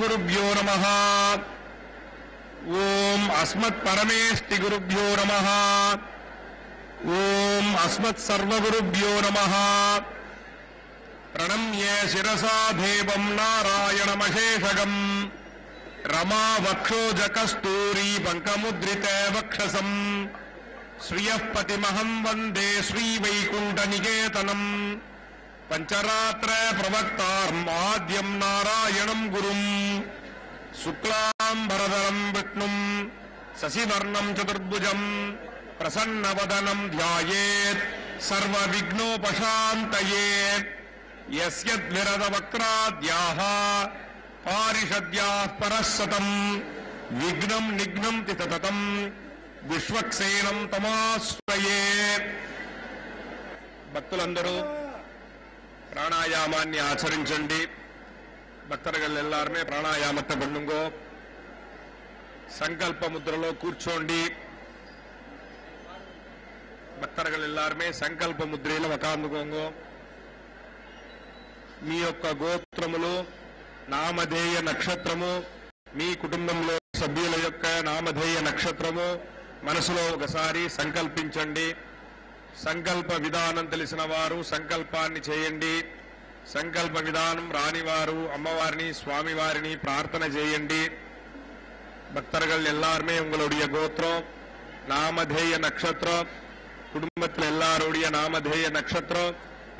గురుభ్యో నమః. ఓం అస్మత్ పరమేష్టి గురుభ్యో నమః. ఓం అస్మత్ సర్వగురుభ్యో నమః. ప్రణమ్యే శిరసా దేవం నారాయణమశేషగం రమా వక్షోజకస్తూరీ పంకముద్రితే వక్షసం శ్రియః పతిమహం వందే శ్రీవైకుంఠనికేతనం. పంచరాత్ర ప్రవక్తారం ఆద్యం నారాయణం గురుం శుక్లాంబరధరం విష్ణుం శశివర్ణం చతుర్భుజం ప్రసన్నవదనం ధ్యాయేత్ సర్వవిఘ్నోపశాంతయే. యస్యద్విరదవక్త్రాద్యాః పారిషద్యాః పరస్సతం విఘ్నం నిఘ్నం తితతం విశ్వక్సేనం తమాశ్రయే. భక్తులందరూ ప్రాణాయామాన్ని ఆచరించండి. భక్తர்கள் எல்லாருமே ప్రాణాయామத்தை பண்ணுங்கோ. సంకల్ప ముద్రలో కూర్చోండి. భక్తர்கள் எல்லாருமே సంకల్ప ముద్రలో ఒకాందుకోంగో. మీ యొక్క గోత్రములు, నామధేయ నక్షత్రము, మీ కుటుంబంలో సభ్యుల యొక్క నామధేయ నక్షత్రము మనసులో ఒకసారి సంకల్పించండి. సంకల్ప విధానం తెలిసిన వారు సంకల్పాన్ని చేయండి. సంకల్ప విధానం రానివారు అమ్మవారిని స్వామివారిని ప్రార్థన చేయండి. భక్తர்கள் எல்லாருமே உங்களுடைய கோத்திரம், நாமதேய நட்சத்திரம், குடும்பத்தில் எல்லாருடைய நாமதேய நட்சத்திரம்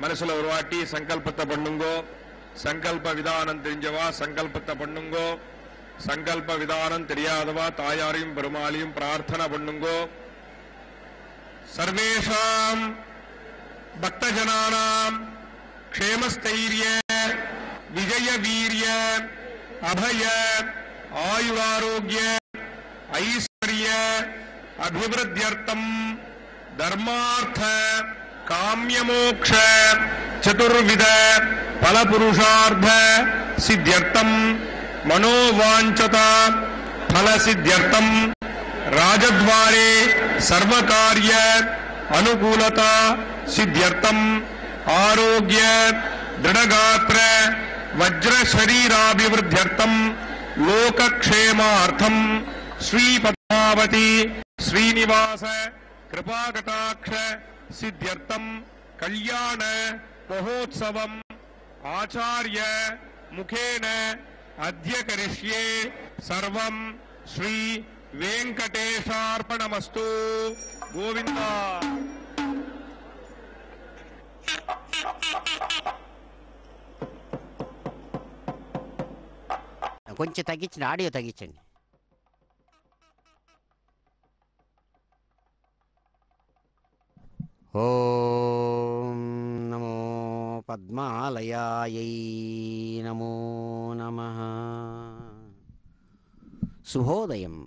மனசுல ஒரு வாட்டி சங்கல்பத்தை பண்ணுங்கோ. சங்கல்ப விதானம் தெரிஞ்சவா சங்கல்பத்தை பண்ணுங்கோ. சங்கல்ப விதானம் தெரியாதவா தாயாரையும் பெருமாளையும் பிரார்த்தனை பண்ணுங்கோ. सर्वेषां भक्तजनानां क्षेमस्थैर्य विजय वीर्य अभय आयुरारोग्य ऐश्वर्य अभिवृद्ध्यर्थं धर्मार्थ काम्यमोक्ष चतुर्विध फलपुरुषार्थ सिद्ध्यर्थं मनोवांछता फलसिद्ध्यर्थं राजद्वारे सर्वकार्य अनुकूलता सिद्ध्यर्थम आरोग्य दृढ़गात्र वज्र शरीराभिवृद्ध्यर्थम लोकक्षेमार्थम श्री पद्मावती श्रीनिवास कृपाकटाक्ष सिद्ध्यर्थम कल्याण महोत्सवम आचार्य मुखेन अद्य करिष्ये सर्वं श्री వెంకటేశార్పణమస్తు. గోవింద. కొంచెం తగ్గించండి, ఆడియో తగ్గించండి. ఓం నమో పద్మాలయాయై నమో నమః. శుభోదయం.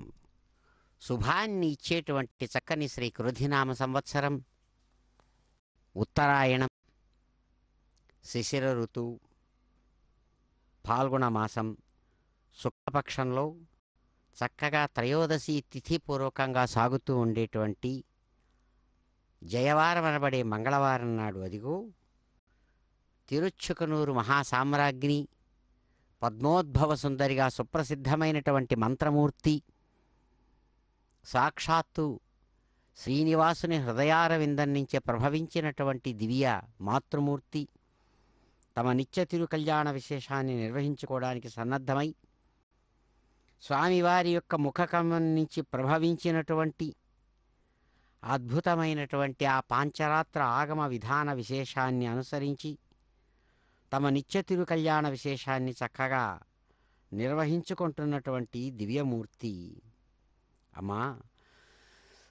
శుభాన్ని ఇచ్చేటువంటి చక్కని శ్రీ క్రోధినామ సంవత్సరం, ఉత్తరాయణం, శిశిర ఋతువు, ఫాల్గుణ మాసం, శుక్లపక్షంలో చక్కగా త్రయోదశి తిథిపూర్వకంగా సాగుతూ ఉండేటువంటి జయవారం అనబడే మంగళవారం నాడు అదిగో తిరుచుకనూరు మహాసామ్రాజ్ఞి పద్మోద్భవ సుందరిగా సుప్రసిద్ధమైనటువంటి మంత్రమూర్తి, సాక్షాత్తు శ్రీనివాసుని హృదయారవిందం నుంచే ప్రభవించినటువంటి దివ్య మాతృమూర్తి తమ నిత్య తిరు కళ్యాణ విశేషాన్ని నిర్వహించుకోవడానికి సన్నద్ధమై స్వామివారి యొక్క ముఖకమం నుంచి ప్రభవించినటువంటి అద్భుతమైనటువంటి ఆ పాంచరాత్ర ఆగమ విధాన విశేషాన్ని అనుసరించి తమ నిత్య తిరు కళ్యాణ విశేషాన్ని చక్కగా నిర్వహించుకుంటున్నటువంటి దివ్యమూర్తి అమ్మా.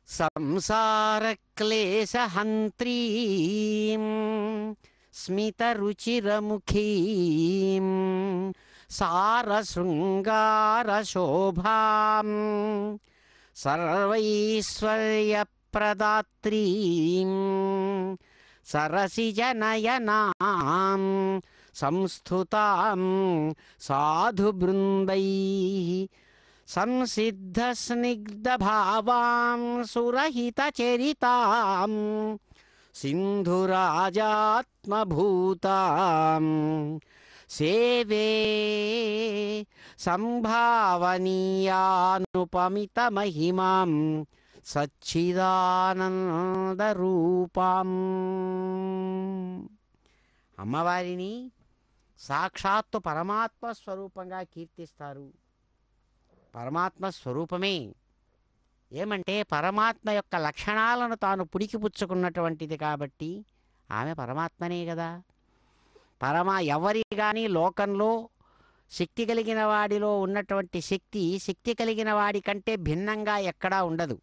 సంసార క్లేశహంత్రీం స్మితరుచిరముఖీం సారశృంగారశోభాం సర్వైశ్వర్యప్రదాత్రీం సరసిజనయనాం సంస్థుతాం సాధుబృందైః సంసిద్ధస్నిగ్ధభావాం సురహితచరితాం సింధురాజాత్మభూతాం సేవే సంభావనీయానుపమిత మహిమాం సచ్చిదానందరూపాం. అమ్మవారిని సాక్షాత్తు పరమాత్మ స్వరూపంగా కీర్తిస్తారు. పరమాత్మ స్వరూపమే. ఏమంటే పరమాత్మ యొక్క లక్షణాలను తాను పుడికిపుచ్చుకున్నటువంటిది కాబట్టి ఆమె పరమాత్మనే కదా. ఎవరి కానీ లోకంలో శక్తి కలిగిన వాడిలో ఉన్నటువంటి శక్తి కలిగిన వాడి కంటే భిన్నంగా ఎక్కడా ఉండదు.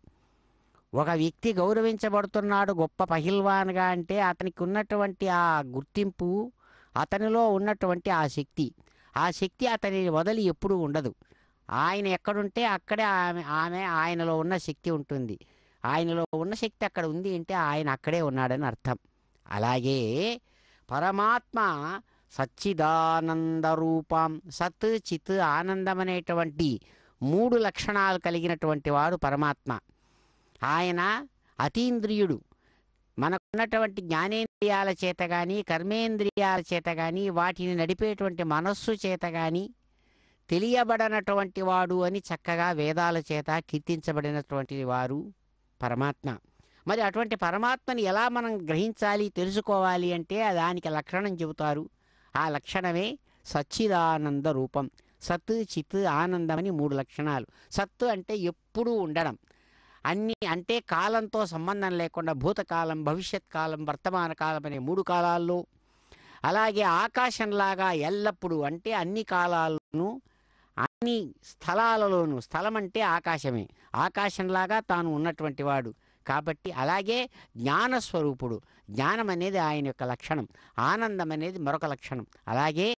ఒక వ్యక్తి గౌరవించబడుతున్నాడు గొప్ప పహిల్వాన్గా అంటే అతనికి ఉన్నటువంటి ఆ గుర్తింపు, అతనిలో ఉన్నటువంటి ఆ శక్తి అతనిని వదిలి ఎప్పుడూ ఉండదు. ఆయన ఎక్కడుంటే అక్కడే ఆమె ఆయనలో ఉన్న శక్తి ఉంటుంది. ఆయనలో ఉన్న శక్తి అక్కడ ఉంది అంటే ఆయన అక్కడే ఉన్నాడని అర్థం. అలాగే పరమాత్మ సచ్చిదానంద రూపం, సత్ చిత్ ఆనందం అనేటువంటి 3 లక్షణాలు కలిగినటువంటి వాడు పరమాత్మ. ఆయన అతీంద్రియుడు. మనకున్నటువంటి జ్ఞానేంద్రియాల చేత కానీ కర్మేంద్రియాల చేత కానీ వాటిని నడిపేటువంటి మనస్సు చేత కానీ తెలియబడనటువంటి వాడు అని చక్కగా వేదాల చేత కీర్తించబడినటువంటి వారు పరమాత్మ. మరి అటువంటి పరమాత్మని ఎలా మనం గ్రహించాలి, తెలుసుకోవాలి అంటే దానికి లక్షణం చెబుతారు. ఆ లక్షణమే సచ్చిదానంద రూపం. సత్ చిత్ ఆనందం అని 3 లక్షణాలు. సత్తు అంటే ఎప్పుడూ ఉండడం, అన్నీ అంటే కాలంతో సంబంధం లేకుండా భూతకాలం, భవిష్యత్ కాలం, వర్తమాన కాలం అనే 3 కాలాల్లో. అలాగే ఆకాశంలాగా ఎల్లప్పుడూ అంటే అన్ని కాలాలను అన్ని స్థలాలలోనూ, స్థలం అంటే ఆకాశమే, ఆకాశంలాగా తాను ఉన్నటువంటి వాడు కాబట్టి. అలాగే జ్ఞానస్వరూపుడు, జ్ఞానం అనేది ఆయన యొక్క లక్షణం, ఆనందం అనేది మరొక లక్షణం. అలాగే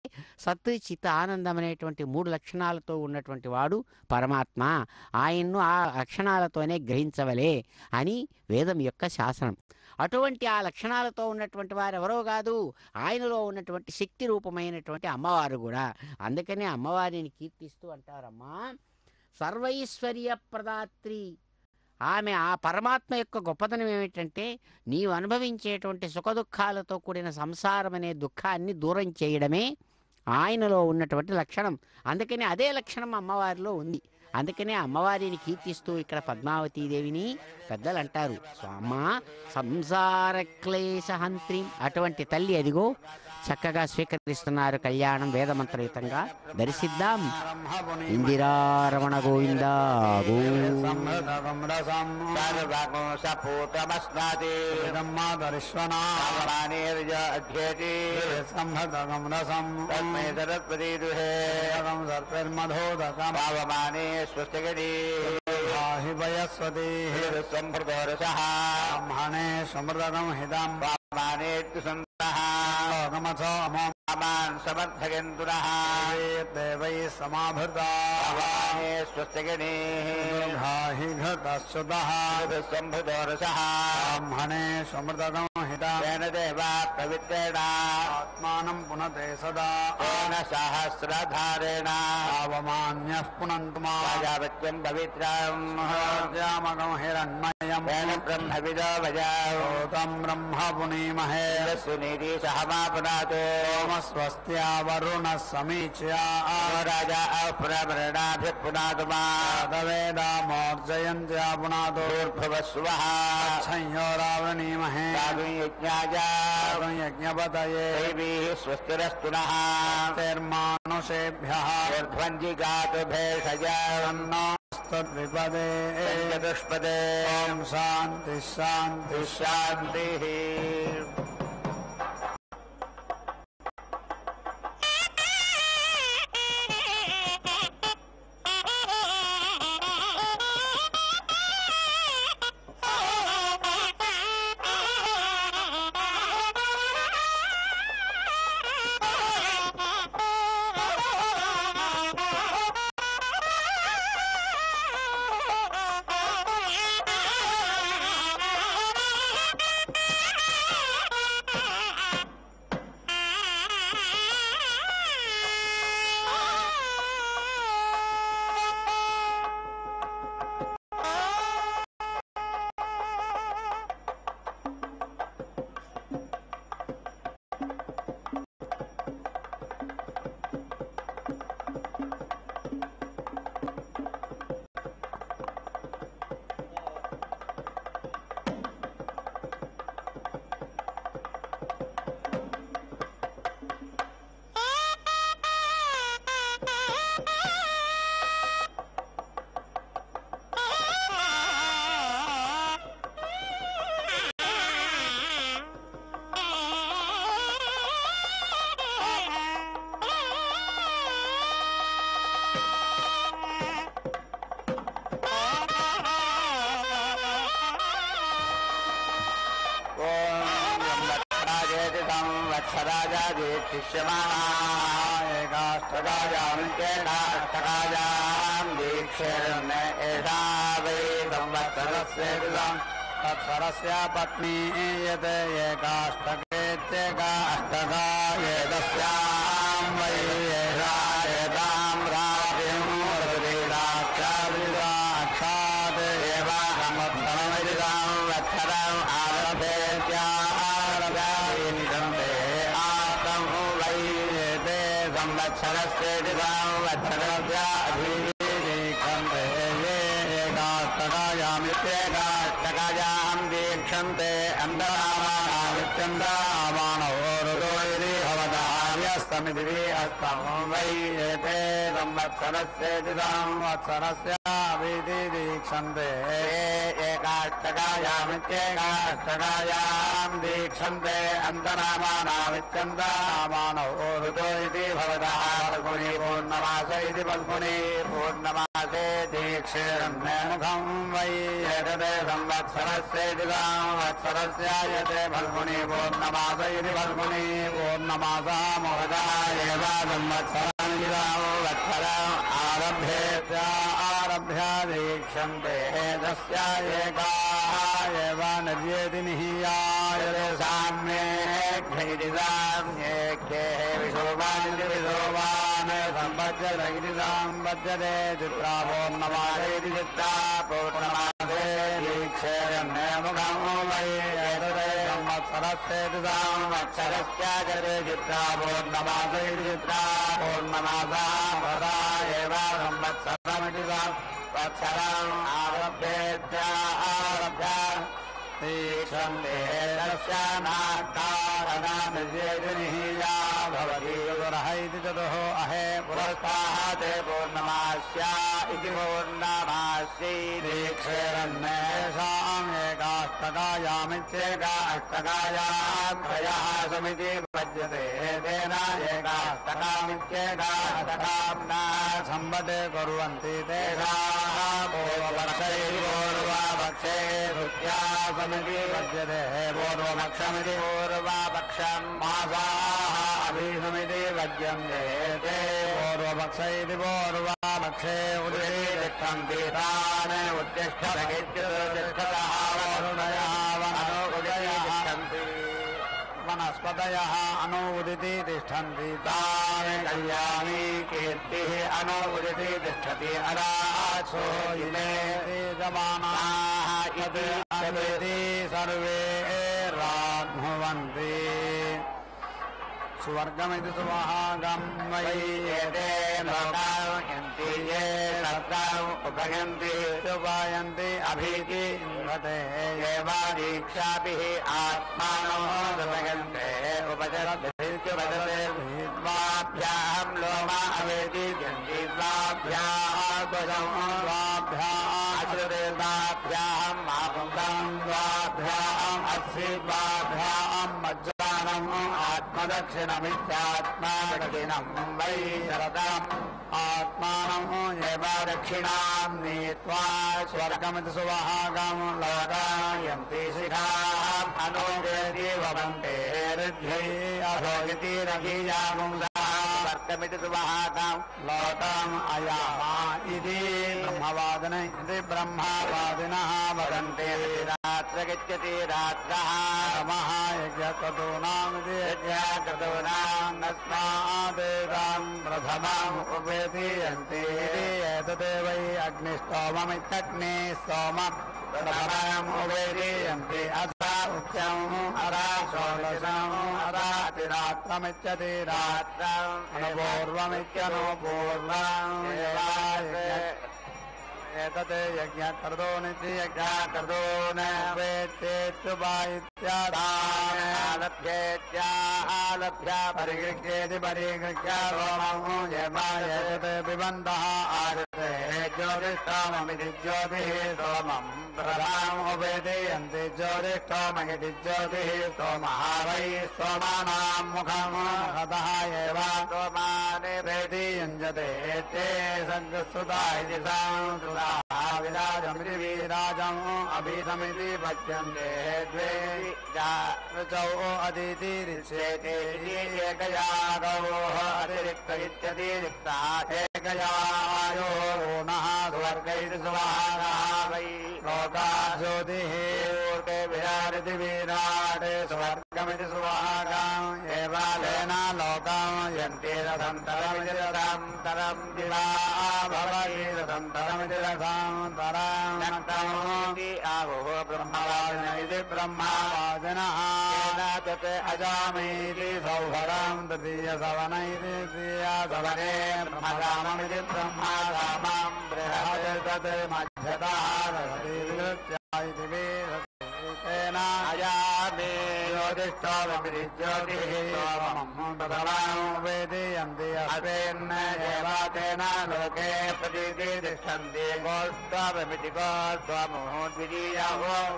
సత్ చిత్ ఆనందం అనేటువంటి 3 లక్షణాలతో ఉన్నటువంటి వాడు పరమాత్మ. ఆయన్ను ఆ లక్షణాలతోనే గ్రహించవలే అని వేదం యొక్క శాసనం. అటువంటి ఆ లక్షణాలతో ఉన్నటువంటి వారు ఎవరో కాదు, ఆయనలో ఉన్నటువంటి శక్తి రూపమైనటువంటి అమ్మవారు కూడా. అందుకనే అమ్మవారిని కీర్తిస్తూ అంటారమ్మా సర్వైశ్వర్య ప్రదాత్రి. ఆమె ఆ పరమాత్మ యొక్క గొప్పతనం ఏమిటంటే నీవు అనుభవించేటువంటి సుఖదుఖాలతో కూడిన సంసారం అనే దుఃఖాన్ని దూరం చేయడమే ఆయనలో ఉన్నటువంటి లక్షణం. అందుకని అదే లక్షణం అమ్మవారిలో ఉంది. అందుకనే అమ్మవారిని కీర్తిస్తూ ఇక్కడ పద్మావతీదేవిని పెద్దలు అంటారు స్వామ సంసార క్లేశహంత్రి. అటువంటి తల్లి అదిగో చక్కగా స్వీకరిస్తున్నారు కళ్యాణం వేదమంత్రయుతంగా. దర్శిద్దాం. ఇందిరారమణ గోవింద బ్రహ్మణే సమృతం హితం సమర్థయంతునః దేవై సమాభృతావానే స్వస్తిగణే ఘాహి ఘటశ్చుతః సంభృతోరసః బ్రహ్మణే సమృతం హితం దేవా పవిత్రేణ ఆత్మానం పునతే సదా సహస్రధారేణ అవమాన్యః పునంతు మాయావత్యం పవిత్రం జామగం హిరణ్మయం బ్రహ్మవిదో వజాతం బ్రహ్మ పునీమహే సునీతి సహమాపునాతో స్వస్త్యా వరుణ సమీచ్యా రాజా అప్రమరణాభిపునాతు మాధవేదామోర్జయంత్యా పునాతో భూర్భువస్వః సంయో రావణీమహే యజ్ఞపతయే దేవీః స్వస్తిరస్తు నః తైర్మానుషేభ్యః ఊర్ధ్వంజిగాతు భేషజాన్నోస్తద్విపదే చతుష్పదే. ఓం శాంతి శాంతి శాంతిః. दीक्षिष्यमाणाः एकाष्टकायामित्येकाष्टकायां दीक्षेरन् एषा वै संवत्सरस्येदम् तत्सरस्य पत्नी यत् एकाष्टकेत्येकाष्टकायेतस्यां वै एषा एतां रात्रिं साक्षात् एव संवत्सरमिति संवत्सरम् आरभेत्यारभ्यादीक्षन्ते आतं वै एते संवत्सरस्येति संवत्सरस्याभिदीक्षन्ते ये एकाष्टकायामित्येकाष्टकायां दीक्षन्ते अन्तरामाणामित्यन्तरामाणो ऋतो इति भवतार्यस्तमिति अस्तं वै एते संवत्सरस्येति संवत्सरस्याभिदीक्षन्ते एकाष्टकायामित्येकाष्टकायां दीक्षन्ते अन्तरामाणामित्यन्तरामाणो ऋतो इति भवतः फल्गुनी पूर्णमास इति फल्गुनी पूर्णमासे दीक्षेरन्मुखं वै एतते संवत्सरस्येति संवत्सरस्यायते फल्गुनी पूर्णमास इति फल्गुनी पूर्णमासः मुहतः एव संवत्सराणि संवत्सरम् आरभ्य दीक्षन्ते तस्या एकाः एव नद्येति निहीयायते साम्येऽख्यैतिसाम्येख्ये विशोभानिति विशोभान् सम्पद्यते इति सम्पद्यते चित्रा पौर्णमासेति चित्रा पौर्णमासे दीक्षेरन्मुखं वै एतते संवत्सरस्येति संवत्सरस्याचरे चित्रा पौर्णमासेति चित्रा पौर्णमासा भवता एव संवत्सरमिति संवत्सरम् आरभ्य दीक्षन्ते तस्या नाट्कारणा निहीया भवति चतुरः इति चतुः अहे पुरस्ताः ते पूर्णमास्या इति पूर्णमास्यै दीक्षेरन्नेषाम् एकाष्टकायामित्येकाष्टकायां त्रयः समिति पद्यते तेन एकाष्टकामित्येकाष्टकाम्ना सम्बते कुर्वन्ति तेषाः पूर्वपक्षे भृत्या समिति पद्यते पूर्वपक्षमिति पूर्वपक्षं मासाः अभिसमिति पद्यन्ते ते पूर्वपक्ष इति पूर्वपक्षे उदितिष्ठन्ति तान् उत्तिष्ठतः वरुणयः वनोदयः वनस्पतयः अनुदिति तिष्ठन्ति तान् कल्याणी कीर्तिः अनुदिति तिष्ठति अरासो इमे जमानाः इति सर्वे राघ्नुवन्ति स्वर्गमिति सुवहागं वै एते लोकायन्ति ये सत्ताम् उपयन्ति उपयन्ति अभीति इन्वते एव दीक्षाभिः आत्मानो उपयन्ते उपचरते भीत्वाभ्यां लोमा अवेति जन्तीत्वाभ्याः द्वाभ्याः मापुंसां द्वाभ्याम् अस्यद्वाभ्यां मज्जानम् आत्मदक्षिणमित्यात्मादक्षिणं वै शरदाम् आत्मानम् एव दक्षिणां नीत्वा स्वर्गमिति सुवहागं लोकायन्ति शिखाम् अनुदेति भवन्ते ऋद्ध्यै अधो इति रघीयागुंसः वर्गमिति सुवहागं लोकम् अयामा इति ब्रह्मवादिन इति ब्रह्मवादिनः वदन्ते रात्र गच्छति रात्रः तमः यज्ञक्रतूनामिति यज्ञक्रतूनां तस्मादेतां प्रथमाम् उपेतीयन्ति एतते वै अग्निस्तोममित्यग्निः सोमम् प्रथमम् उपेतीयन्ति अथा उच्चम् अरा षोडशम् अरातिरात्रमित्यति रात्रम् अनुपूर्वमित्यनुपूर्वम् एतते यज्ञकर्तॄनिति यज्ञकर्तॄन् वेत्तेत्युपायित्यालभ्येत्यालभ्य परिगृह्येति परिगृह्य रोमम् यमायते पिबन्तः आदते ज्योतिष्ठोममिति ज्योतिः सोमम् प्रथमम् उपेदयन्ति ज्योतिष्ठोममिति ज्योतिः सोमः वै सोमानां मुखम् हतः एव सोमानि वेदीयञ्जते ते सङ्गसुता इति संसुता विराजमिति वीराजम् अभिसमिति पच्यन्ते द्वे ऋचौ अदितिरिच्येते एकया गौः अतिरिक्त इत्यतिरिक्तः एकया आयोः ऊनः स्वर्गैः सुवाहः वै लोकाः ज्योतिः ऊर्ते विरारिति विराट् स्वर्गमिति सुवाहम् एवालेन लोकम् यन्ति रथन्तरमिति रथन्तरम् दिवा भवति रथन्तरमिति रथन्तरम् नक्तमिति आहुः ब्रह्मवादिन इति ब्रह्मवादिनः तत् अजामीति सौभरम् तृतीयसवन इति तृतीयसवने ब्रह्मराममिति ब्रह्मरामम् बृहत् तत् मध्यतः इति तेन अजामे ज्योतिष्ठोमपि ज्योतिः वेदयन्ति अस्मिन् एव तेन लोके प्रतीति तिष्ठन्ति गोस्त्वमिति गोस्त्वमुः द्वितीयो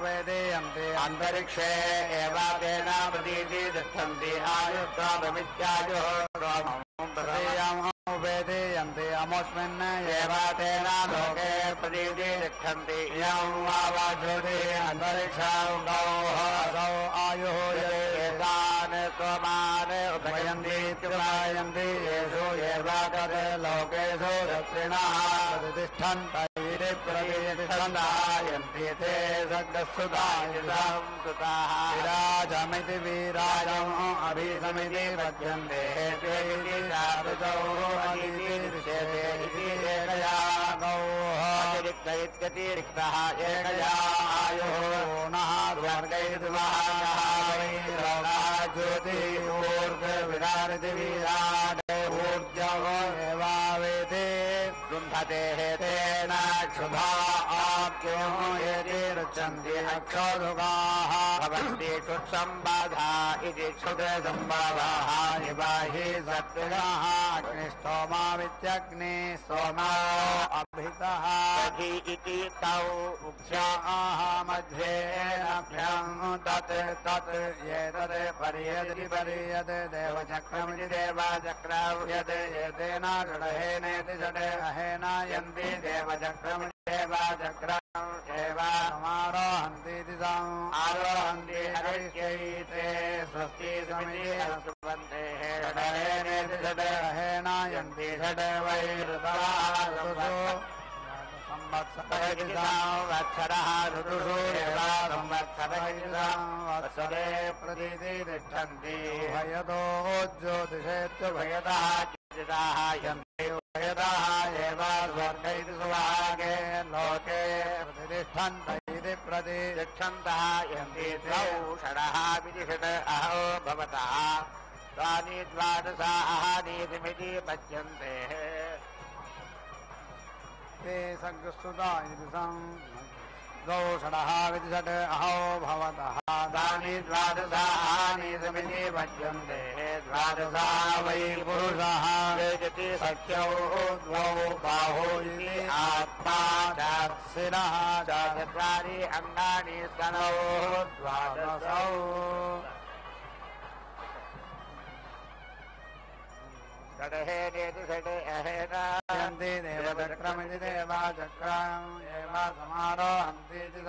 वेदयन्ति अन्तरिक्षे एव तेन प्रतीति तिष्ठन्ति आयुस्त्वमित्यायुः वेदयन्ति अमुस्मिन् एव तेन लोके प्रतीति तिष्ठन्ति यं वा ज्योतिः अन्तरिक्षं गौः असौ आयुः येषान् त्वमान् उपयन्ति इत्युपयन्ति येषु एव तद् लोकेषु दक्षिणः प्रतिष्ठन्त इति प्रतिष्ठन्तायन्ति ते सद्गस्सुतायुषं सुताः विराजमिति वीराजम् अभिसमिति पच्यन्ते ते इति ऋचौ अदितिरिच्यते इति एकया गौः अतिरिक्त इत्यतिरिक्तः एकया आयुः ऊनः स्वर्गैः सुवाहः वै लोकाः ज्योतिः ऊर्ध्वविरारिति विराट् ऊर्जव एवावेति गृह्णते तेन क्षुधा आप्यो यदि रुच्यन्ति अक्षोधुकाः भवन्ति क्षुत्सम्बाधा इति क्षुद्रसम्बाधाः निबाहि सत्विनः अग्निष्टोमावित्यग्नि सोमो अभितः दधि इति तौ उक्ष्याः मध्ये नभ्यं तत् तत् एतत् पर्यदति पर्यत् देवचक्रमिति देवचक्रं यत् एतेन षडहेनेति षड् अहेन यन्ति देवचक्रमिति देवचक्रम् एव समारोहन्तीति आरोहन्ति हरिष्यैते स्वस्ति समिति सुबन्ते षडहेनेति षड् अहेन यन्ति षड् वै ऋतवः संवत्सरः ऋतुषु एव संवत्सरे प्रतीति तिष्ठन्ति भयतो ज्योतिषेत्युभयतः चिताः यन्ति उभयतः एव स्वर्ग इति सुभागे लोके प्रतिष्ठन्त इति प्रतिष्ठन्तः यन्ति द्वौ षडः इति षड् अहो भवतः तानि द्वादशाहानीतिमिति पच्यन्ते ते सग्रस्तुता इति द्वौ षडः इति षड् अहो भवतः तानि द्वादशाहानीतिमिति पच्यन्ते द्वादशा वै पुरुषः वेजति सख्यौ द्वौ बाहौ इति आत्मा शिरः चत्वारि अङ्गानि स्तनौ द्वादशौ षडहेनेति षड् अहेन यन्ति देवचक्रमिति देवचक्रम् एव समारोहन्तीति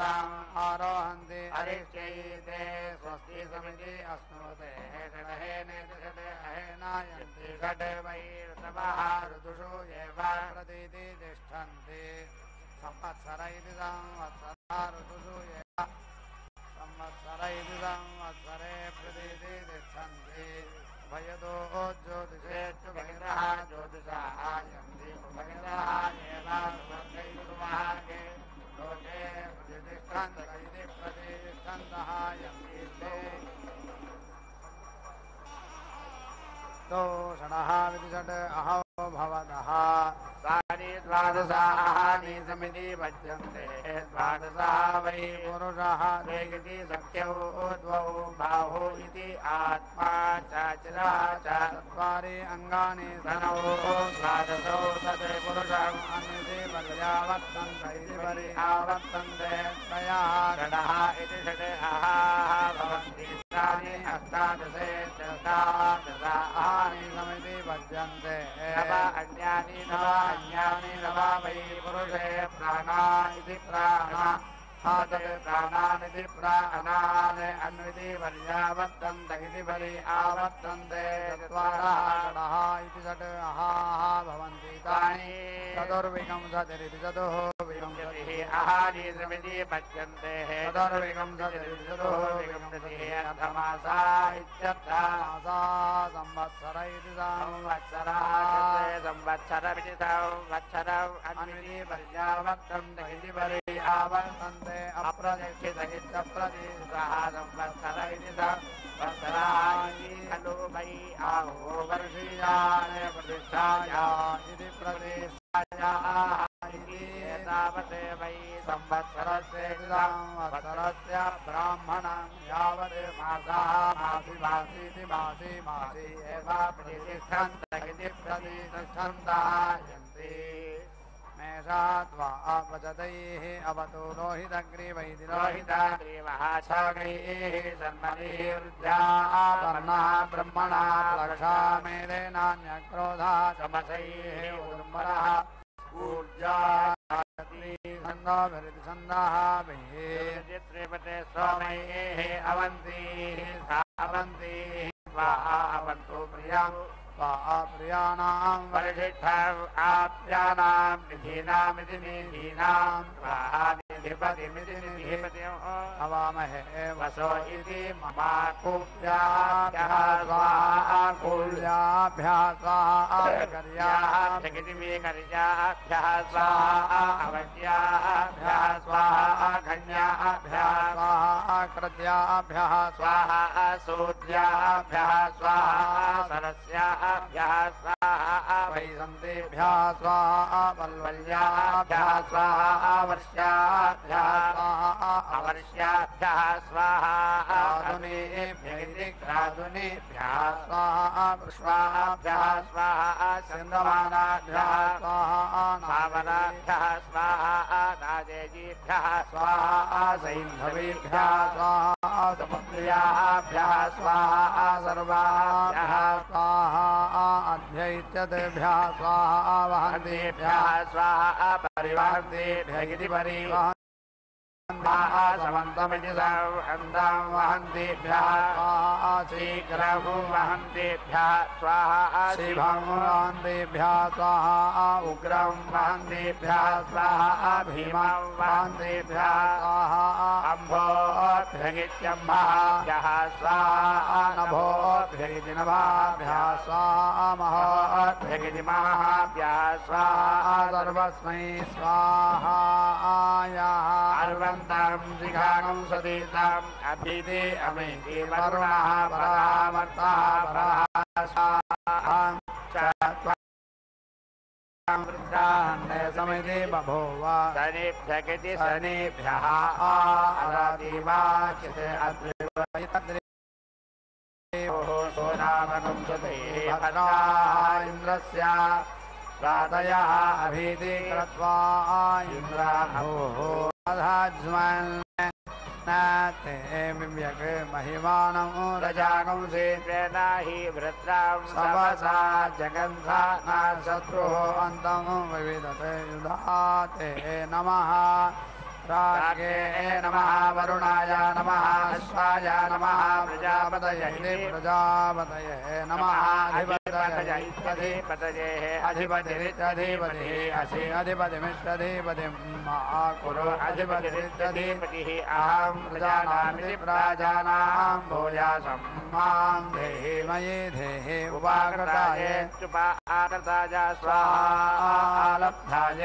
आरोहन्ति हरिष्यैते स्वस्ति समिति अश्नुते षडहेनेति षड् अहेन यन्ति षड् वै ऋतवः ऋतुषु एव प्रतीति तिष्ठन्ति संवत्सर इति संवत्सरः ऋतुषु एव संवत्सर इति संवत्सरे प्रतीति तिष्ठन्ति भयतो ज्योतिषेत्युभयतः ज्योतिषाः यन्ति उभयतः एव स्वर्गैर्वागे लोके प्रतिष्ठन्त इति प्रतिष्ठन्तः यन्ति ते तो षडः इति षड् अहो भवतः तानि द्वादशाहानि समिति पच्यन्ते द्वादशा वै पुरुषः वेगति सख्यौ द्वौ बाहौ इति आत्मा चाचिरः चत्वारि अङ्गानि स्तनौ द्वादशौ तत् पुरुषम् अन्विति पर्यावर्तन्त इति पर्यावर्तन्ते त्रयः षडः इति षड् अहाः भवन्ति तानि अष्टादशेत्यष्टादशाहानि समिति पच्यन्ते अन्यानि नव अन्यानि नव वै पुरुषे प्राणा इति प्राणानिति प्राणा हातले प्राणानिति प्राणाने अन्विति पर्यावर्तन्त इति परि आवर्तन्ते चत्वारः इति षट् अहाः भवन्ति तानि चतुर्विंशतिरिति चतुर्विंशतिः अहानिसमिति पच्यन्ते चतुर्विंशतिरिति चतुर्विंशतिः अथमासा इत्यर्थः संवत्सर इति संवत्सरः संवत्सरमिति संवत्सरम् अन्विति पर्यावर्तन्त इति परि आवर्तन्ते अप्रतिष्ठित इत्यप्रतिष्ठः संवत्सर इति संवत्सराणि खलु मयि आहो वर्षीयान् प्रतिष्ठाया इति प्रतिष्ठायाः इति तावत् मयि संवत्सरस्य संवत्सरस्य ब्राह्मणं यावत् मासाः मासि मासीति मासि मासि एव प्रतिष्ठन्त इति प्रतिष्ठन्तः यन्ति मेषाद्वा अपचतैः अवतो लोहितग्रीवैति लोहितग्रीवः छगैः सन्मतिर्जावर्णः ब्रह्मणः प्लक्षा मेदेनान्यक्रोधः चमसैः उर्मरः ऊर्जा छन्दोभिर्छन्दः त्रिपते सोमैः अवन्तीः सावन्तीः स्वाहा अवन्तु प्रियं प्रियाणां वरिष्ठम् आप्यानां निधीनामिति निधीनां स्वाहा निधिपतिमिति निधिपतिम् हवामहे वसो इति ममाकुभ्याभ्यः स्वाहा कुल्याभ्यः स्वाहा कर्याभ्यः स्वाहा अवज्याभ्यः स्वाहा घन्याभ्यः स्वाहा कृत्याभ्यः स्वाहा सूर्याभ्यः स्वाहा सरस्याभ्यः स्वाहा वैसन्तेभ्यः स्वाहा वल्वल्याभ्यः स्वाहा वर्ष्याभ्यः स्वाहा अवर्ष्याभ्यः स्वाहा घ्रादुनेभ्यः स्वाहा पुष्पाभ्यः स्वाहा चन्द्रमानाभ्यः स्वाहा नावनाभ्यः स्वाहा नादेजीभ्यः स्वाहा सैन्धवेभ्यः स्वाहा समुद्र्याभ्यः स्वाहा सर्वाभ्यः स्वाहा अध्यैत्यतेभ्यः स्वाहा वहन्तेभ्यः स्वाहा परिवाहन्तेभ्यः इति परिवहन् समन्तमिति सवन्तं वहन्तेभ्यः स्वाहा शीघ्रं वहन्तेभ्यः स्वाहा शिवं वहन्तेभ्यः स्वाहा उग्रं वहन्तेभ्यः स्वाहा भीमं वहन्तेभ्यः स्वाहा अम्भोऽभ्यगित्यम्भाभ्यः स्वाहा नभोऽभ्यगिति नभाभ्यः स्वाहा महोऽभ्यगिति महाभ्यः स्वाहा सर्वस्मै स्वाहा शिखाणं सतीताम् अभिधे अमेति वरुणः परः वर्तः परः समिति बभूव शनिभ्यगिति शनिभ्यः आरादिवाचिते सोनामकं सतीः इन्द्रस्य प्रातयः अभीति कृत्वा इन्द्राभोः अधाज्मन् नाते विव्यक् महिमानं रजानं सेत्रेना हि वृत्रां सवसा जगन्धा न शत्रुः अन्तं विविधते युधाते नमः राज्ञे नमः वरुणाय नमः अश्वाय नमः प्रजापतये प्रजापतये नमः अधिपतये अधिपतिरित्यधिपतिः असि अधिपतिमित्यधिपतिं मा कुरु अधिपतिरित्यधिपतिः अहं प्रजानामिति प्रजानां भूयासं मां देहि मयि देहि उपाकृताय उपाकृताय स्वाहा लब्धाय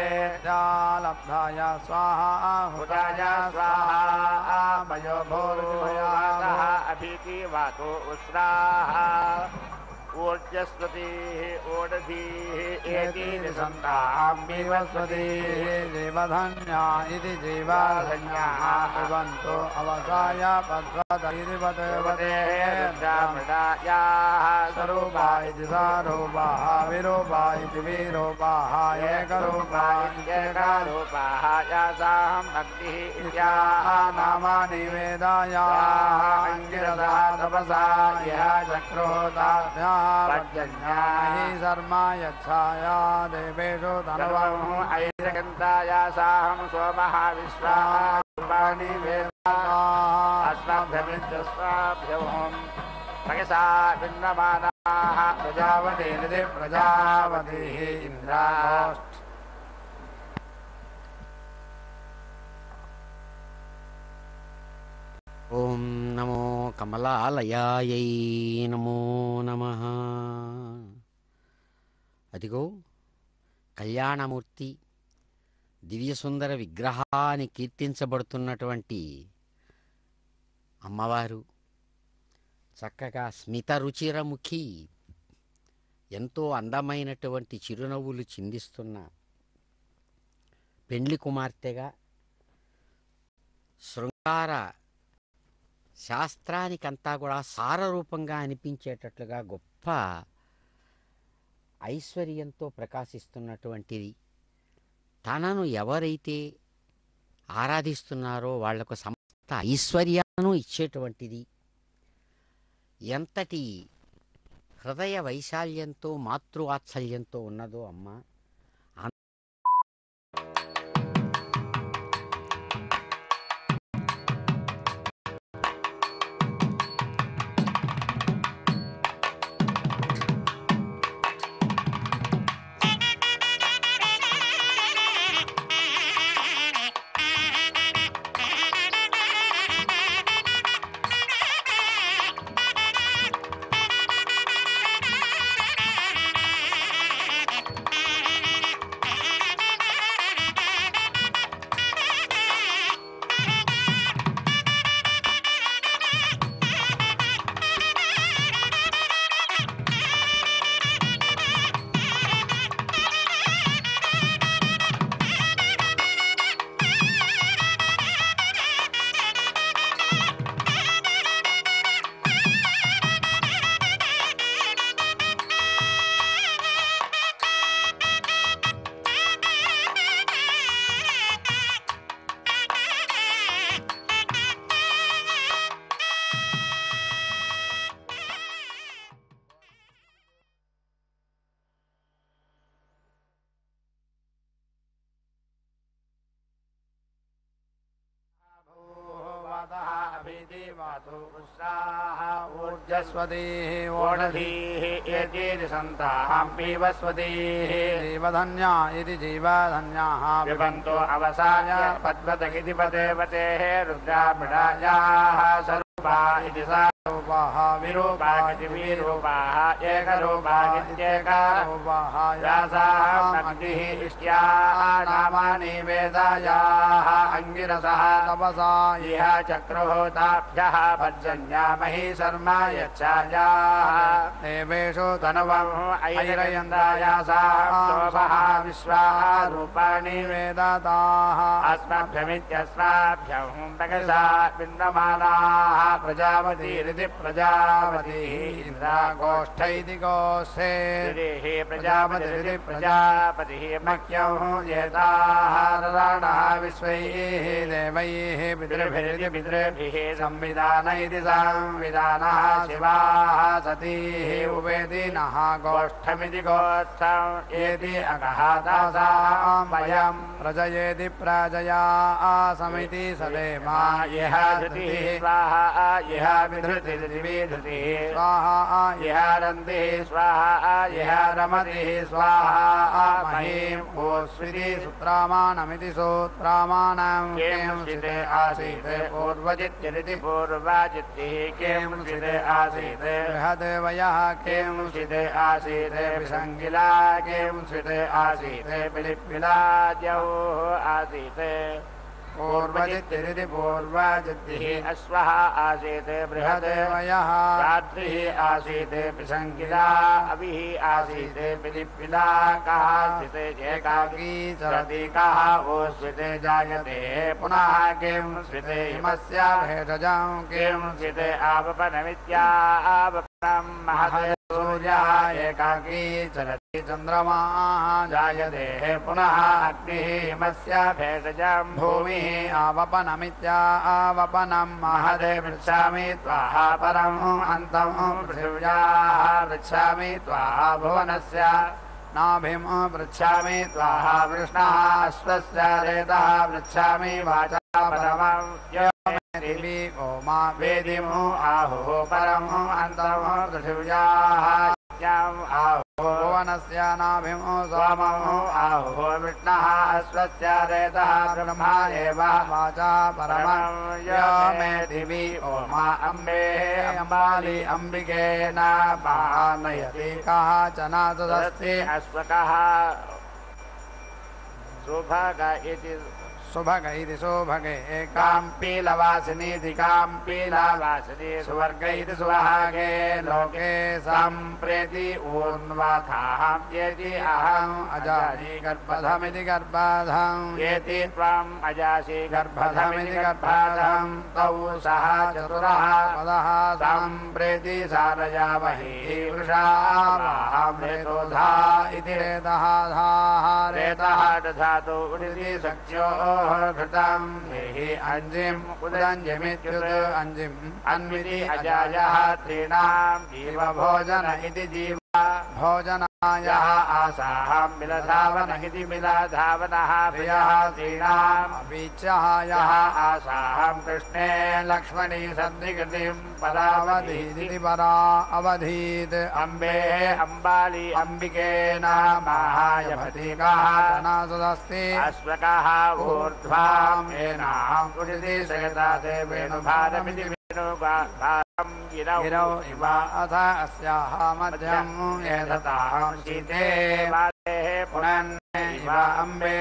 लब्धाय स्वाहा हुताय स्वाहा मयो भूर्भुवः अभिति वातो उस्राः ऊर्जस्वतीः ओडधीः एति सन्तां विवस्वतीः जीवधन्या इति जीवधन्याः पिबन्तो अवसाय पद्वतैरिवदेवदेयाः स्वरूपा इति स्वरूपाः विरूपा इति विरूपाः एकरूपा इत्येकरूपाः यासाहम् अग्निः इत्याह नामानि वेदायाः अङ्गिरसा तपसा यः चक्रोताभ्याः पर्जन्याहि शर्मा यच्छाया देवेषु धनवं ऐरकन्ताय साहं सोमः विश्वानि अस्मभ्यमित्यस्माभ्यं भगसा विन्नमानाः प्रजावती निधि प्रजावतीः इन्द्राष्ट ఓం నమో కమలాలయాయై నమో నమః. అదిగో కళ్యాణమూర్తి దివ్యసుందర విగ్రహాన్ని కీర్తించబడుతున్నటువంటి అమ్మవారు చక్కగా స్మిత రుచిరముఖి, ఎంతో అందమైనటువంటి చిరునవ్వులు చిందిస్తున్న పెండ్లి కుమార్తెగా శృంగార శాస్త్రానికంతా కూడా సారరూపంగా అనిపించేటట్లుగా గొప్ప ఐశ్వర్యంతో ప్రకాశిస్తున్నటువంటిది. తనను ఎవరైతే ఆరాధిస్తున్నారో వాళ్లకు సమస్త ఐశ్వర్యాలను ఇచ్చేటువంటిది. ఎంతటి హృదయ వైశాల్యంతో మాతృవాత్సల్యంతో ఉన్నదో అమ్మ. ऊर्जस्वतीः ओषधीः एतेति सन्ताः पीवस्वतीः जीवधन्या इति जीवधन्याः पिबन्तो अवसाय पद्मतगिति पदेवतेः रुद्राभिडायाः स्वरूपा इति सा रूपाः विरूपा इति विरूपाः एकरूपा इत्येकरूपाः यासाः अग्निः इष्ट्याः नामानि वेदायाः अंगिरसः तपसा इह चक्रुः पर्जन्यामहि शर्मा यच्छायाः देवेषु तनुवं ऐरयन्दायासां शोभः विश्वाः रूपाणि वेदाताः अस्मभ्यमित्यस्माभ्यं प्रकसा विन्दमानाः प्रजापतिरिति प्रजापतिः इन्द्रागोष्ठैति गोष्ठे प्रजापतिरिति प्रजापतिः मह्यं येताः रराणः विश्वैः देवैः पितृभिरिति पितृभिः संविधान इति संविधानः शिवाः सतीः उपेदिनः गोष्ठमिति गोष्ठम् एति अकः तासां वयं प्रजयेति प्रजया समिति सदेमा यः धृतिः स्वाहा यः विधृतिर्विधृतिः स्वाहा यः रन्तिः स्वाहा यः रमतिः स्वाहा महीं ओस्विति सुत्रामाणमिति सूत्रामाणं केंसिते आसीत् पूर्वजित्यरिति पूर्वाजित्तिः केंसिते आसीत् बृहदेवयः केंसिते आसीत् विसङ्गिला केंसिते आसीत् पिलिप्पिलाद्यौः आसीत् पूर्वजित्तिरिति पूर्वजित्तिः अश्वः आसीत् बृहदेवयः रात्रिः आसीत् पिसङ्गिला अभिः आसीत् पिलिप्पिला कः स्थिते एकाकी चरति कः ओस्विते जायते पुनः किं स्थिते हिमस्य भेषजं किं स्थिते आपपनमित्यापनं महते सूर्यः एकाकी चलति चन्द्रमाः जायते पुनः अग्निः हिमस्य भेषजं भूमिः आवपनमित्यावपनं महदे पृच्छामि त्वाः परम् अन्तम् पृथिव्याः पृच्छामि त्वाः भुवनस्य नाभिं पृच्छामि त्वाः वृष्णः अश्वस्य रेतः पृच्छामि वाचा परमं दिवि ओमा वेदिम् आहुः परम् अन्तम् पृथिव्याः आहुः भुवनस्य नाभिं सोमम् आहुः विष्णः अश्वस्य रेतः ब्रह्मा एव वाचा परमं मे दिवि ओमा अम्बे अम्बाली अम्बिकेन पानयति काचन तदस्ति अश्वकः सुभग इति सुभग इति सुभगे काम्पीलवासिनीति काम्पीलवासिनी सुवर्ग इति सुवहागे लोके सम्प्रेति ऊर्ध्वथाहं येति अहम् अजासि गर्भधमिति गर्भधं येति त्वम् अजासि गर्भधमिति गर्भधं तौ सह चतुरः पदः सम्प्रेति सारयावहि वृषामृतोधा इति रेतः धाः रेतः दधातु उदिति सख्यो घृतं देहि अंजिम उदंजमित्युद अंजिम अन्विति अजायः त्रीणां जीव भोजन इति जीव भोजनायः आसाहं मिलधावन इति मिलधावनः प्रियः त्रीणाम् अपीच्यः यः आसाहं कृष्णे लक्ष्मणी सन्धिकृतिं परावधीदिति परा अवधीत् अम्बे अम्बाली अम्बिकेन माहायभतिकः तनासदस्ति अश्वकः ऊर्ध्वां येनाहं उदिति सयता वेणुभारमिति वेणुभारं गिरौ इव अथ अस्याः मध्यं एधतां शीते पुनन् इव अम्बे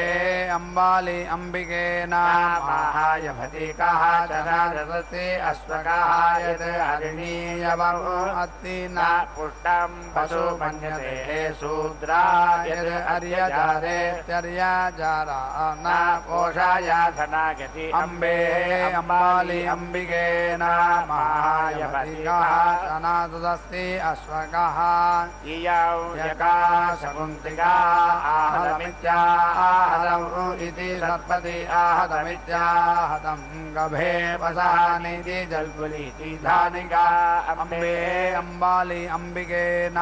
अम्बाली अम्बिकेन माहायभतिकः चरदति अश्वकः यत् हरिणीयवम् अस्ति न पुष्टं पशु मन्यते शूद्रा यत् अर्यजारेत्यर्यजारा न कोशाय धनागति अम्बे अम्बाली अम्बिकेन माहायभतिकः चनादस्ति अश्वकः इयौ यका शकुन्तिका आहतमित्याहतम् इति सर्पति आहतमित्याहतं गभे वसानीति जल्पुलीति धानिका अम्बे अम्बाली अम्बिकेन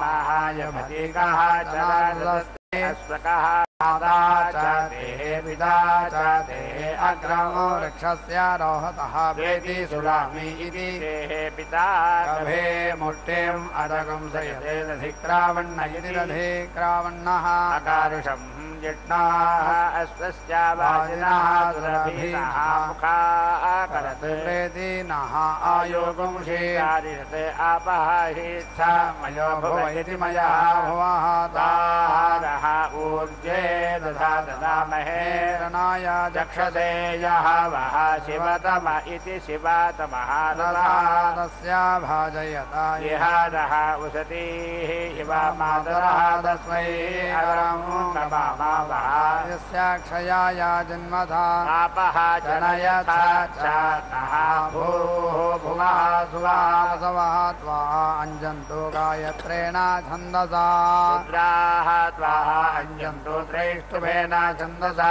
माहायभतिकः चनादस्ति अश्वकः माता च देः पिता च देः अग्रमो वृक्षस्य रोहतः वेति सुरामि इति देः पिता गभे मुष्टिम् अदकं सयते दधिक्रावण्ण इति दधिक्रावण्णः अकारुषं जिष्णाः अश्वस्य वाजिनः सुरभिनः मुखाकरत् प्रेति नः आयोगुंषि आदिशते आपः हि स मयो भुव इति मयः भुवः तारः ऊर्जे दधा ददामहे रणाय चक्षसे यः वः शिवतम इति शिवतमः तस्य भाजयता इह नः उसतीः इव मातरः तस्मै अरं नमामः यस्य क्षयाय जन्मथा आपः जनयथा च नः भूः भुवः सुवः सवः त्वा अञ्जन्तु गायत्रेण छन्दसा रुद्राः त्वाः अञ्जन्तु त्रैष्टुभेन छन्दसा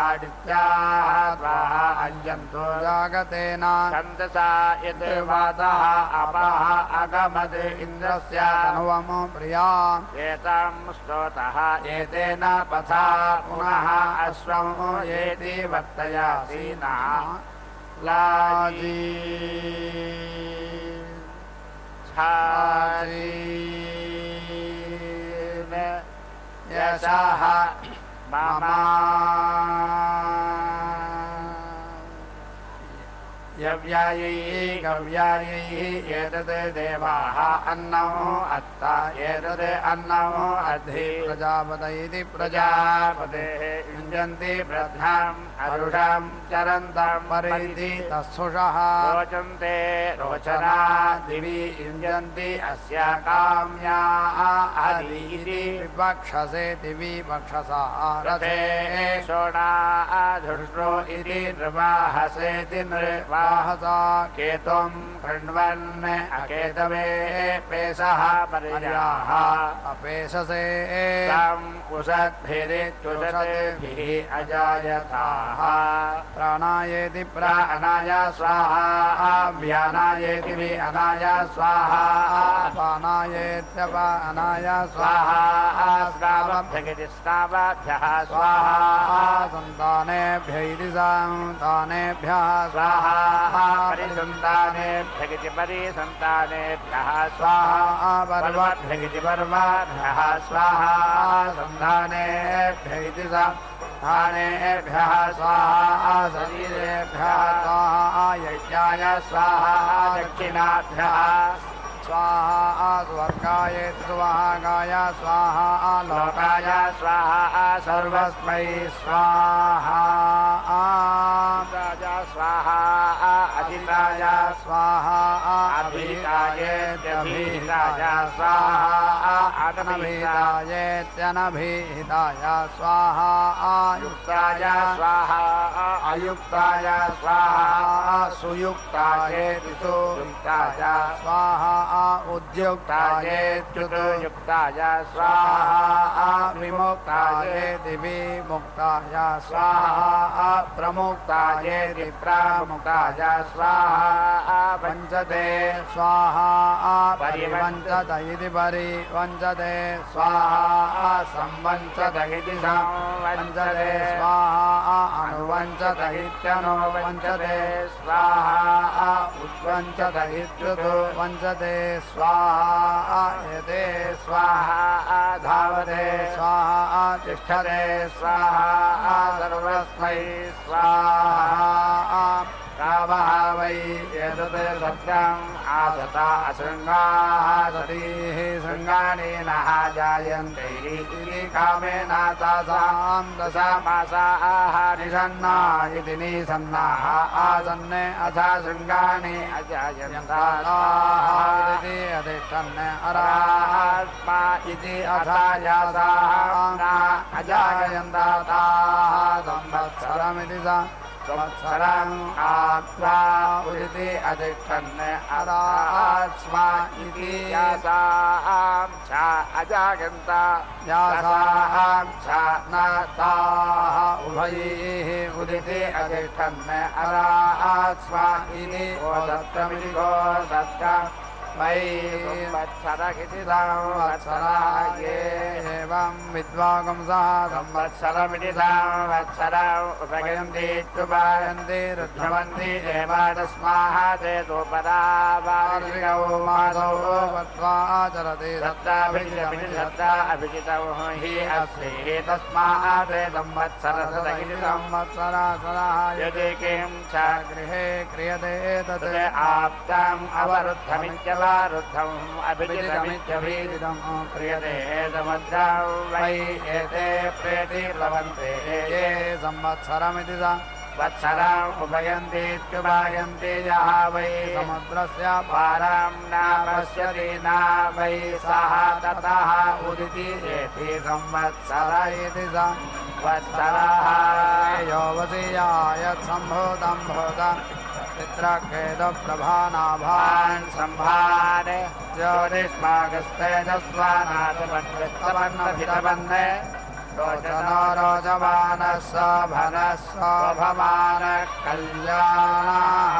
आदित्याः त्वाः अञ्जन्तु जागतेन छन्दसा यत् वातः अपः अगमद् इन्द्रस्य तनुवम् प्रिया एतं स्तोतः एतेन पथा पुनः अश्वं येति वर्तयासि नः लाजी छाजीन यशः मम यव्यायैः गव्यायैः एतत् देवाः अन्नम् अत्त एतदे अन्नमो अद्धि प्रजापतयिति प्रजापतेः युञ्जन्ति ब्रह्मम् अरुषं चरन्तं परिधि तत्सुषः रोचन्ते रोचना दिवि युञ्जन्ति अस्य काम्या हरि इति विपक्षसे दिवि पक्षसा रथे शोणा धुष्टो इति नृवाहसेति नृवाहसा केतुं कृण्वन् अकेतवे पेशः पर्याः अपेशसे तं कुशद्भिरित्युषद्भिः अजायताः प्राणायेति प्राणाय स्वाहा व्यानायेति व्यानाय स्वाहा पानायेत्यपानाय स्वाहा स्नावभ्यगिति स्नावाभ्यः स्वाहा सन्तानेभ्य इति सन्तानेभ्यः स्वाहा परिसन्तानेभ्यगिति परिसन्तानेभ्यः स्वाहा पर्वभ्यगिति पर्वभ्यः स्वाहा सन्तानेभ्य इति सन्तानेभ्यः स्वाहा शरीरेभ्यः स्वाहा यज्ञाय स्वाहा दक्षिणाभ्यः स्वाहा स्वर्गाय स्वाहागाय स्वाहा लोकाय स्वाहा सर्वस्मै स्वाहा राजा स्वाहा अजिताय स्वाहा अभिहितायेत्यभिहिताय स्वाहा अनभिहितायेत्यनभिहिताय स्वाहा युक्ताय स्वाहा अयुक्ताय स्वाहा सुयुक्तायेति सुयुक्ताय स्वाहा उद्युक्तायेत्युपयुक्ताय स्वाहा विमुक्तायेति विमुक्ताय स्वाहा प्रमुक्तायेति प्रमुक्ताय स्वाहा वञ्चते स्वाहा परिवञ्चत इति परिवञ्चते स्वाहा संवञ्चत इति संवञ्चते स्वाहा अनुवञ्चत इत्यनुवञ्चते स्वाहा उद्वञ्चत इत्युद्वञ्चते स्वाहा यते स्वाहा धावते स्वाहा तिष्ठते स्वाहा सर्वस्मै स्वाहा कामः वै एतत् सत्यम् आसता असृङ्गाः सतीः शृङ्गानि नः जायन्ते इति कामेन तासां दशमासाः निषन्ना इति निषन्नाः आसन्ने अथ शृङ्गानि अजायन्ताः इति अधिष्ठन् अरात्मा इति अथ यासाः अजायन्ताः संवत्सरमिति संवत्सरम् आत्मा उदिति अधिष्ठन् अरात्मा इति यासां च अजायन्ता यासां च न ताः उभयैः उदिति अधिष्ठन् अरात्मा इति गोदत्तमिति गोदत्तम् वै संवत्सरमिति संवत्सरा ये एवं विद्वागंसः संवत्सरमिति संवत्सरम् उपयन्तीत्युपायन्ति रुद्धवन्ति एव तस्माः चेतोपरा वार्षिकौ मासौ वत्वा चरति सप्ताभिजितमिति सप्ता अभिजितौ हि अस्ति तस्मात् संवत्सरसदगिति संवत्सरासरः यदि किं च गृहे क्रियते तत् आप्तम् अवरुद्धमित्यव रुद्धम् अभिजितमित्यभिजितम् क्रियते समुद्रं वै एते प्रेति प्लवन्ते ये संवत्सरमिति संवत्सरम् उपयन्तीत्युपायन्ति यः वै समुद्रस्य पारं न पश्यति न वै सः ततः उदिति एति संवत्सर इति संवत्सरः यो वसीयाय सम्भूतं भूतम् चित्रखेदप्रभानाभान् सम्भान् ज्योतिष्मागस्तेजस्वानाथपन्नभितपन्ने रोचनो रोचमानः शोभनः शोभमानः कल्याणः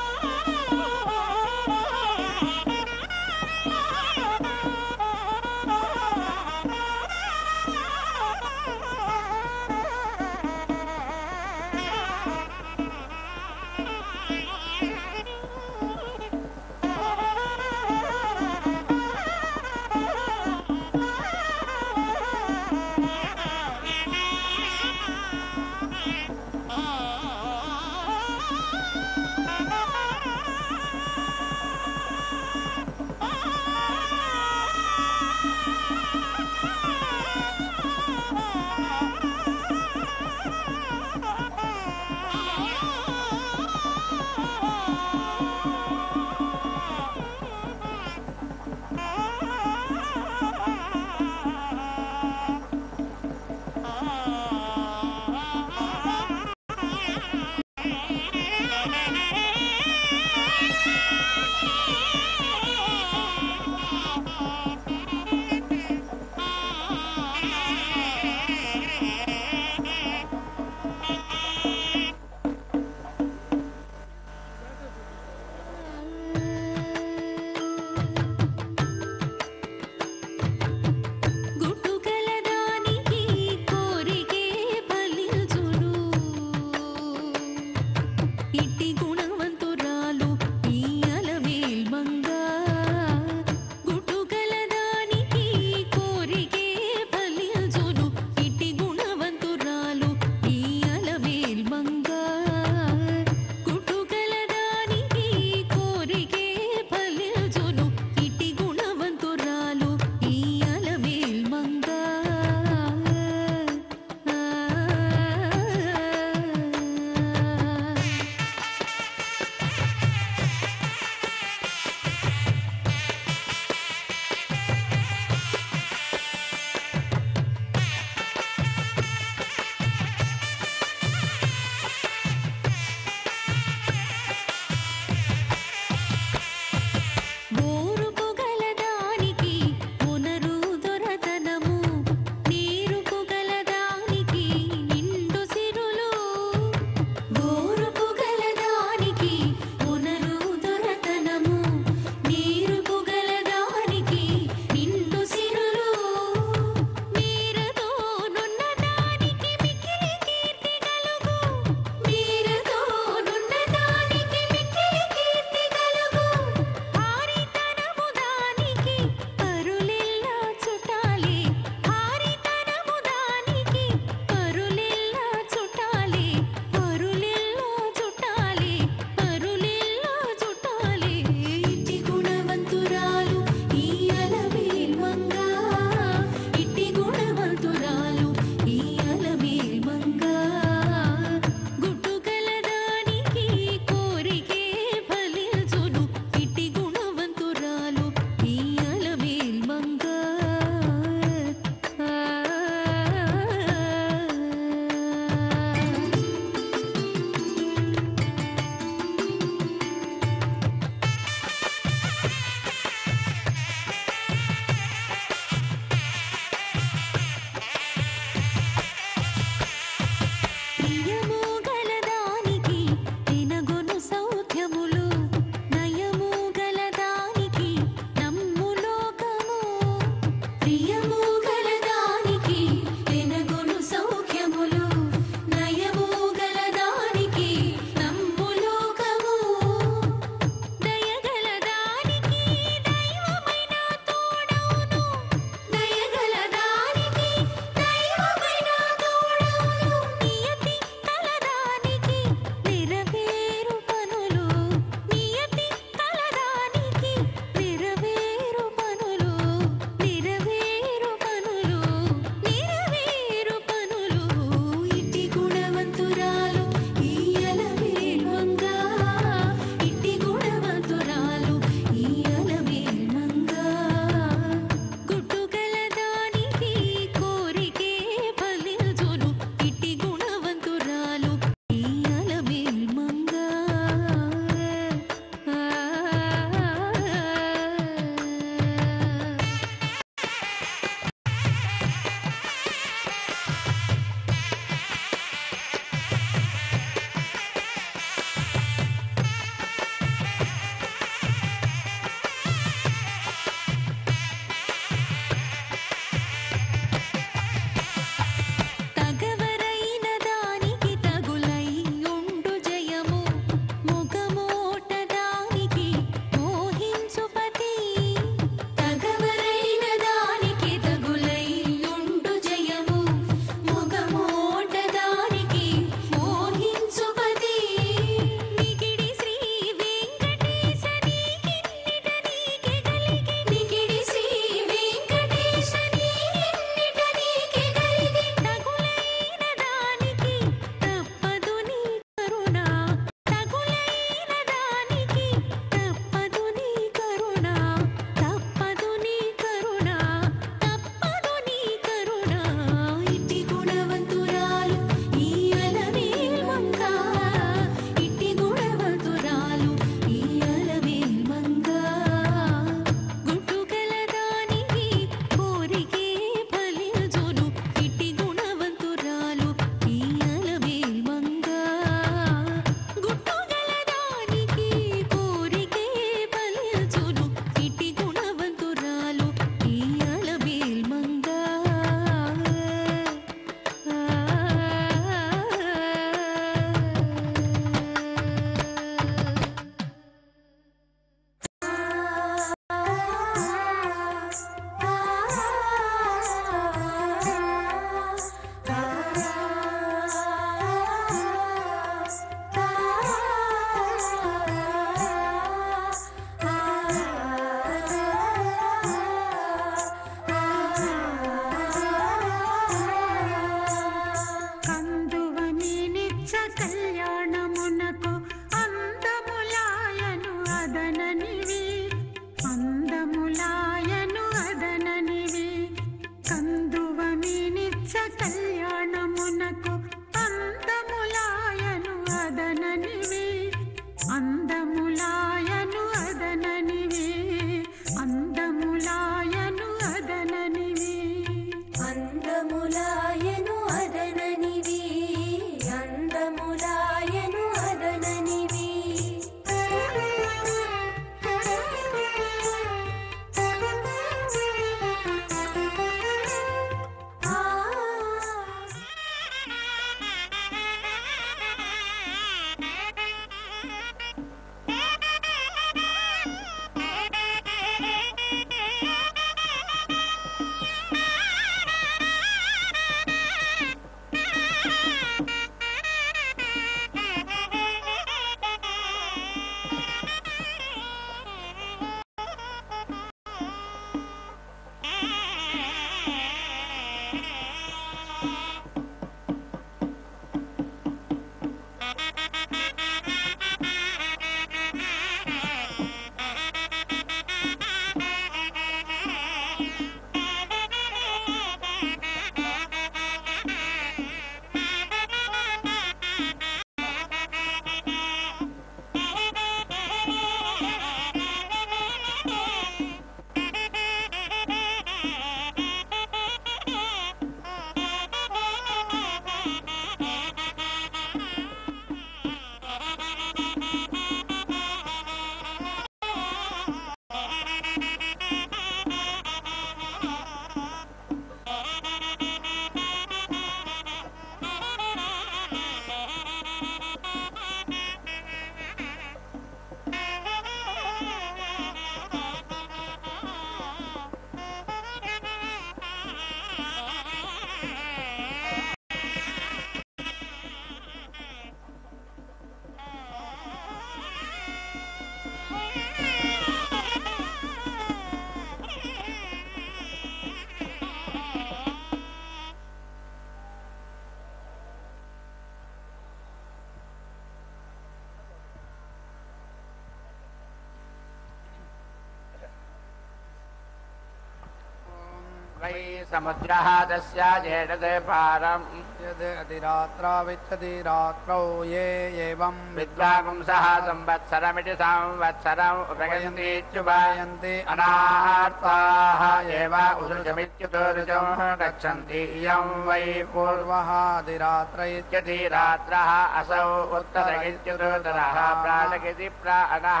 वै समुद्रः तस्य जेडते पारम् यद् अधिरात्रा विच्छति रात्रौ ये एवं विद्वागुंसः संवत्सरमिति संवत्सरम् उपयन्तीत्युपायन्ति अनार्ताः एव उदृशमित्युतो ऋजं गच्छन्ति इयं वै पूर्वः अधिरात्र इत्यति रात्रः असौ उत्तर इत्युतोत्तरः प्राणगिति प्राणः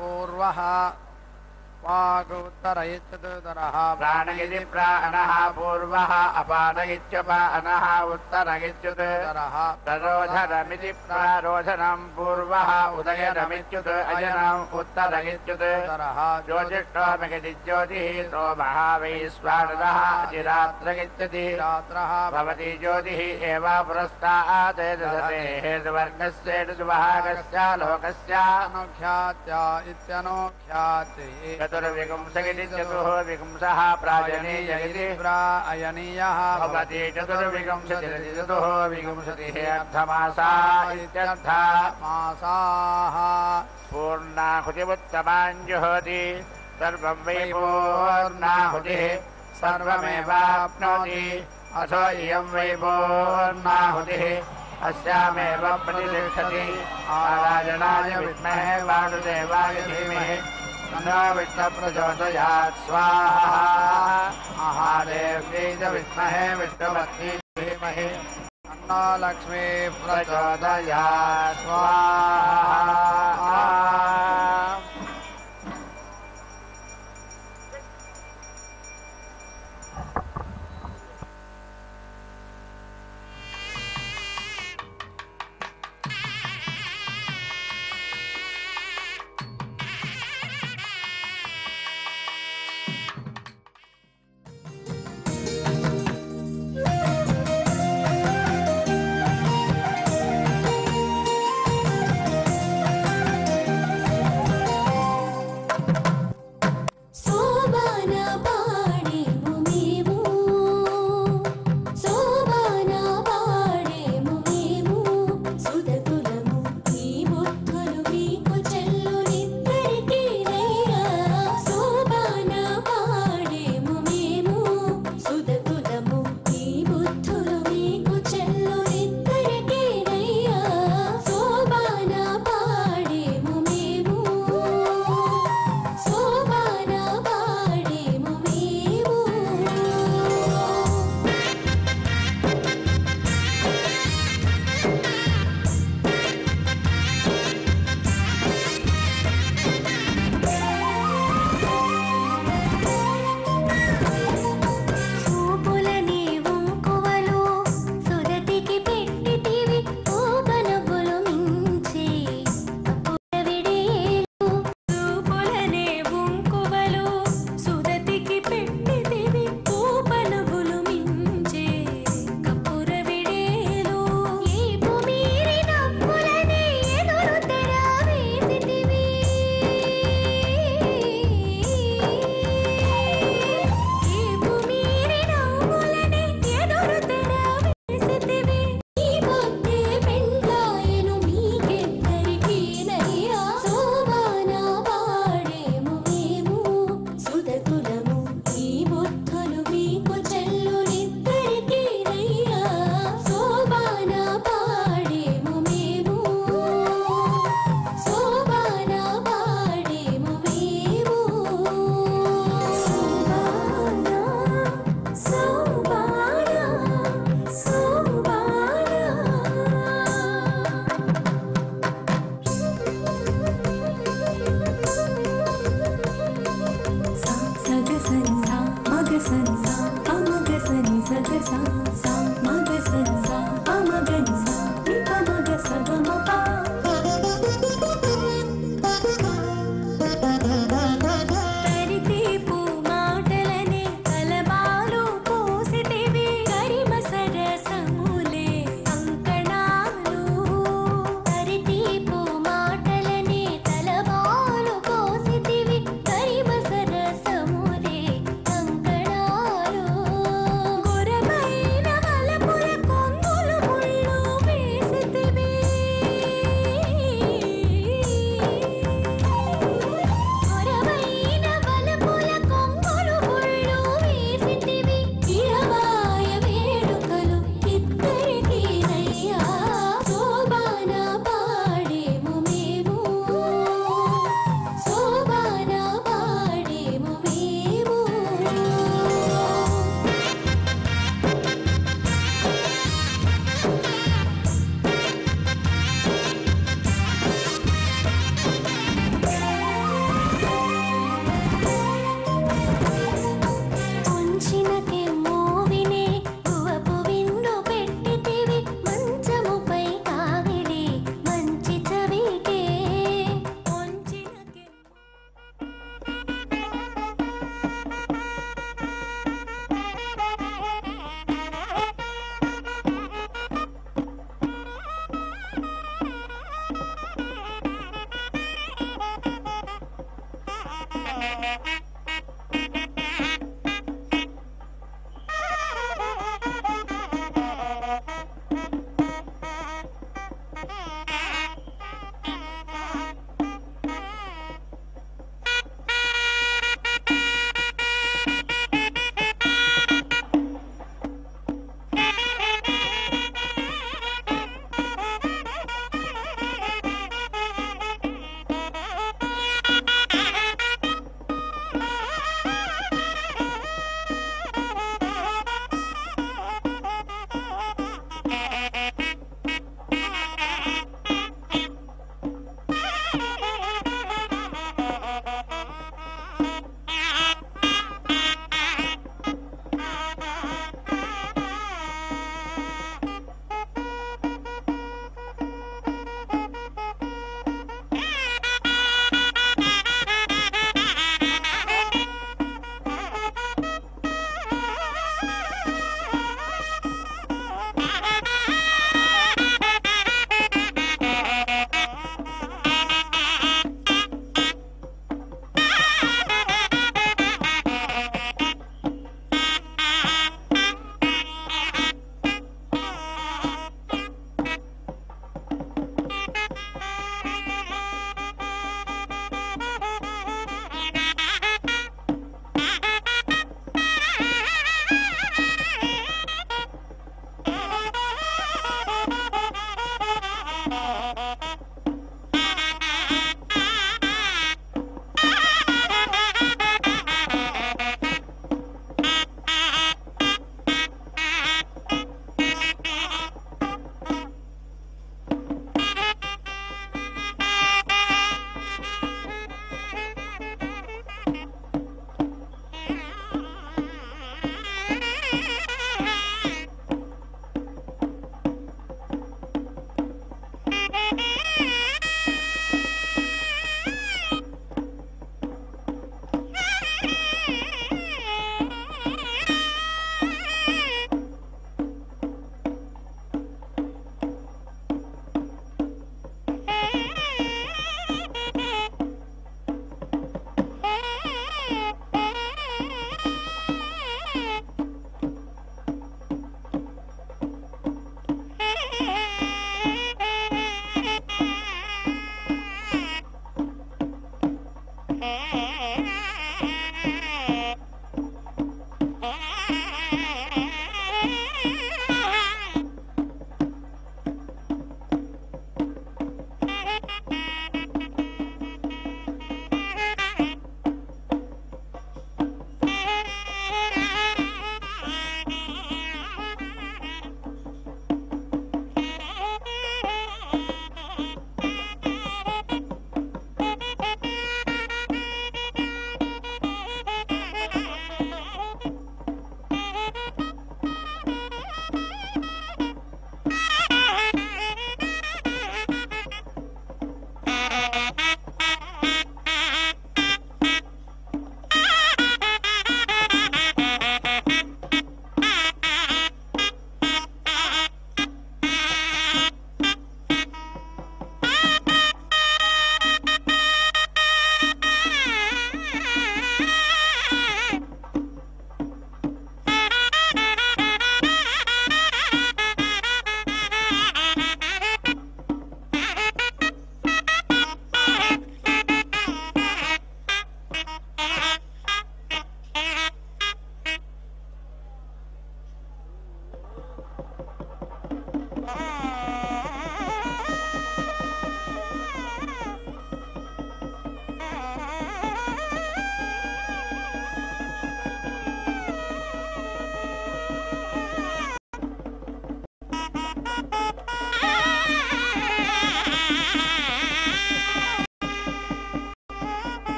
पूर्वः वागुत्तर इत्युतोत्तरः प्राणगिति प्राणः पूर्वः अपान इत्यपानः उत्तर इत्युतोत्तरः प्ररोधनमिति प्रारोधनं पूर्वः उदयनमित्युत अजनम् उत्तर इत्युतोत्तरः ज्योतिष्ठोमगिति ज्योतिः सोमः वैश्वानरः अधिरात्र इत्यति रात्रः भवति ज्योतिः एव पुरस्तात् दशते हेतुवर्गस्य हेतुविभागस्य लोकस्य अनुख्यात्या इत्यनुख्याति चतुर्विंशति चतुर्विंशः प्रायणीय इति प्रायणीयः भवति चतुर्विंशतिः चतुर्विंशतिः अर्धमासा इत्यर्धमासाः पूर्णाहुतिमुत्तमाञ्जुहोति सर्वं वै पूर्णाहुतिः सर्वमेवाप्नोति अथो इयं वै पूर्णाहुतिः अस्यामेव प्रतिष्ठति आराधनाय विद्महे वासुदेवाय धीमहि तन्नो विष्णुप्रचोदयात् स्वाहा महादेव्यै च विद्महे विष्णुपत्न्यै धीमहि तन्नो लक्ष्मी प्रचोदयात् स्वाहा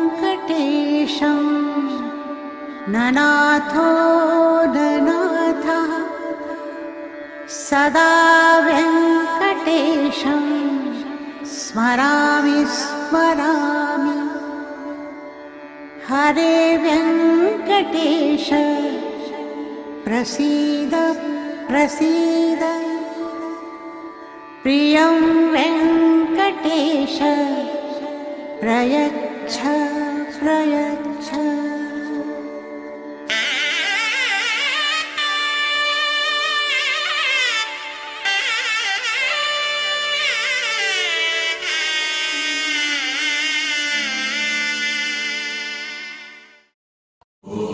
विनाव्यङ्कटेशं ननाथो ननाथः सदा व्यङ्कटेशं स्मरामि स्मरामि। हरे व्यङ्कटेश प्रसीद प्रसीद। प्रियं वेङ्कटेश प्रयच्छ प्रयच्छ। ఓ